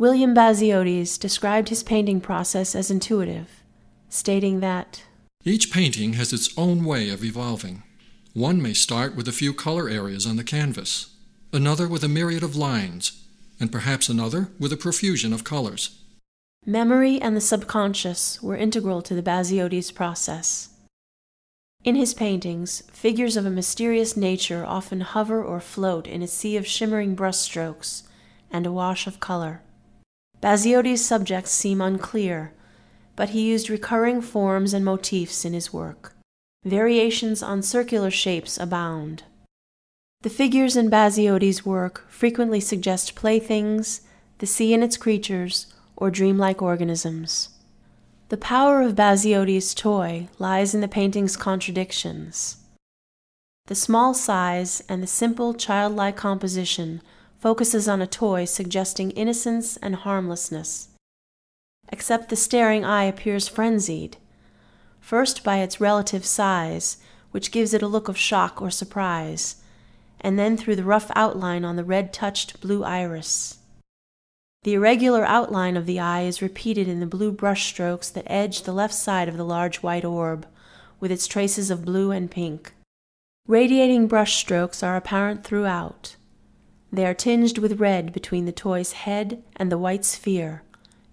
William Basiodes described his painting process as intuitive, stating that, "Each painting has its own way of evolving. One may start with a few color areas on the canvas, another with a myriad of lines, and perhaps another with a profusion of colors." Memory and the subconscious were integral to the Basiodes process. In his paintings, figures of a mysterious nature often hover or float in a sea of shimmering brushstrokes and a wash of color. Basiodes' subjects seem unclear, but he used recurring forms and motifs in his work. Variations on circular shapes abound. The figures in Basiodes' work frequently suggest playthings, the sea and its creatures, or dreamlike organisms. The power of Basiodes' toy lies in the painting's contradictions. The small size and the simple childlike composition focuses on a toy suggesting innocence and harmlessness. Except the staring eye appears frenzied, first by its relative size, which gives it a look of shock or surprise, and then through the rough outline on the red-touched blue iris. The irregular outline of the eye is repeated in the blue brushstrokes that edge the left side of the large white orb, with its traces of blue and pink. Radiating brushstrokes are apparent throughout. They are tinged with red between the toy's head and the white sphere,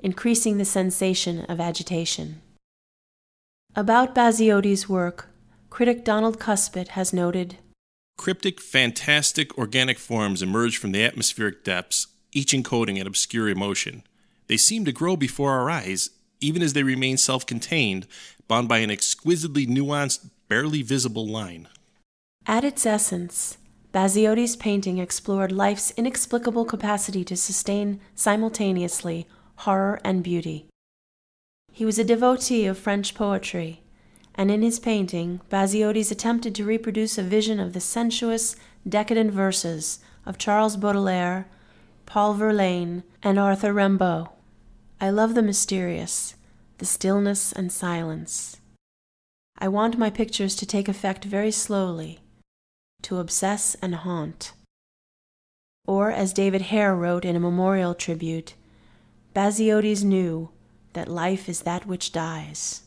increasing the sensation of agitation. About Basiodes' work, critic Donald Cuspit has noted, "Cryptic, fantastic, organic forms emerge from the atmospheric depths, each encoding an obscure emotion. They seem to grow before our eyes, even as they remain self-contained, bound by an exquisitely nuanced, barely visible line." At its essence, Basiodes' painting explored life's inexplicable capacity to sustain simultaneously horror and beauty. He was a devotee of French poetry, and in his painting, Basiodes attempted to reproduce a vision of the sensuous, decadent verses of Charles Baudelaire, Paul Verlaine, and Arthur Rimbaud. I love the mysterious, the stillness and silence. I want my pictures to take effect very slowly, to obsess and haunt. Or, as David Hare wrote in a memorial tribute, Basiodes knew that life is that which dies.